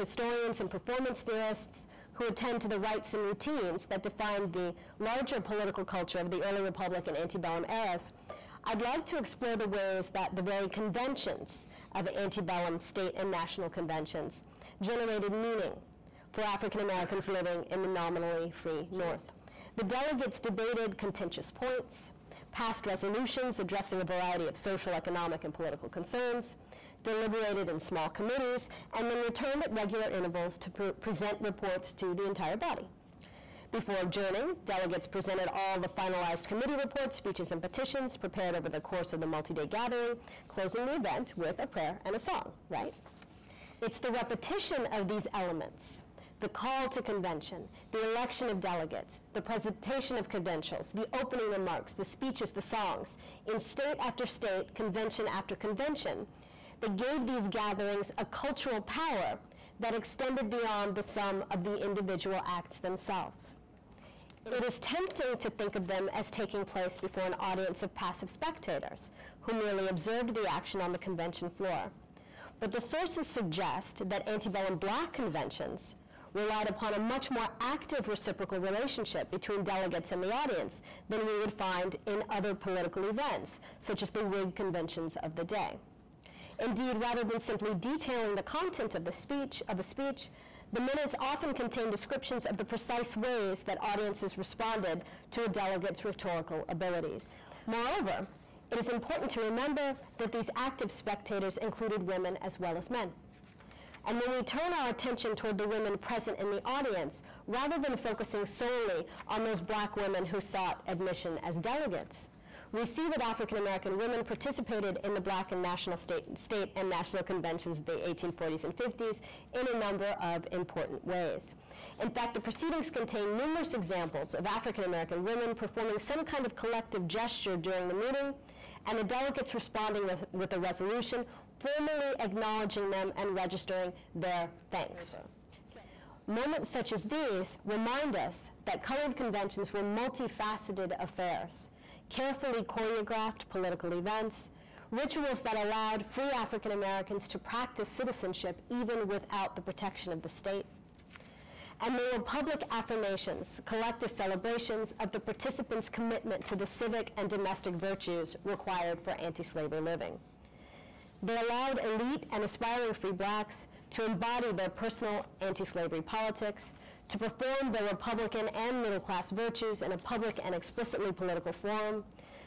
historians and performance theorists who attend to the rites and routines that define the larger political culture of the early Republic and antebellum eras, I'd like to explore the ways that the very conventions of antebellum state and national conventions generated meaning for African Americans living in the nominally free North. The delegates debated contentious points, passed resolutions addressing a variety of social, economic, and political concerns, deliberated in small committees, and then returned at regular intervals to present reports to the entire body. Before adjourning, delegates presented all the finalized committee reports, speeches, and petitions prepared over the course of the multi-day gathering, closing the event with a prayer and a song, right? It's the repetition of these elements, the call to convention, the election of delegates, the presentation of credentials, the opening remarks, the speeches, the songs, in state after state, convention after convention, that gave these gatherings a cultural power that extended beyond the sum of the individual acts themselves. It is tempting to think of them as taking place before an audience of passive spectators who merely observed the action on the convention floor. But the sources suggest that antebellum Black conventions relied upon a much more active reciprocal relationship between delegates and the audience than we would find in other political events, such as the Whig conventions of the day. Indeed, rather than simply detailing the content of a speech, the minutes often contain descriptions of the precise ways that audiences responded to a delegate's rhetorical abilities. Moreover, it is important to remember that these active spectators included women as well as men. And when we turn our attention toward the women present in the audience, rather than focusing solely on those Black women who sought admission as delegates, we see that African American women participated in the Black and national state and national conventions of the 1840s and 50s in a number of important ways. In fact, the proceedings contain numerous examples of African American women performing some kind of collective gesture during the meeting, and the delegates responding with a resolution, formally acknowledging them and registering their thanks. Moments such as these remind us that colored conventions were multifaceted affairs, carefully choreographed political events, rituals that allowed free African Americans to practice citizenship even without the protection of the state. And they were public affirmations, collective celebrations of the participants' commitment to the civic and domestic virtues required for anti-slavery living. They allowed elite and aspiring free Blacks to embody their personal anti-slavery politics, to perform their Republican and middle-class virtues in a public and explicitly political forum,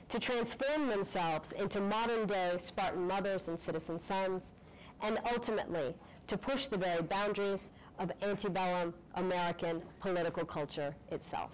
to transform themselves into modern-day Spartan mothers and citizen sons, and ultimately to push the very boundaries of antebellum American political culture itself.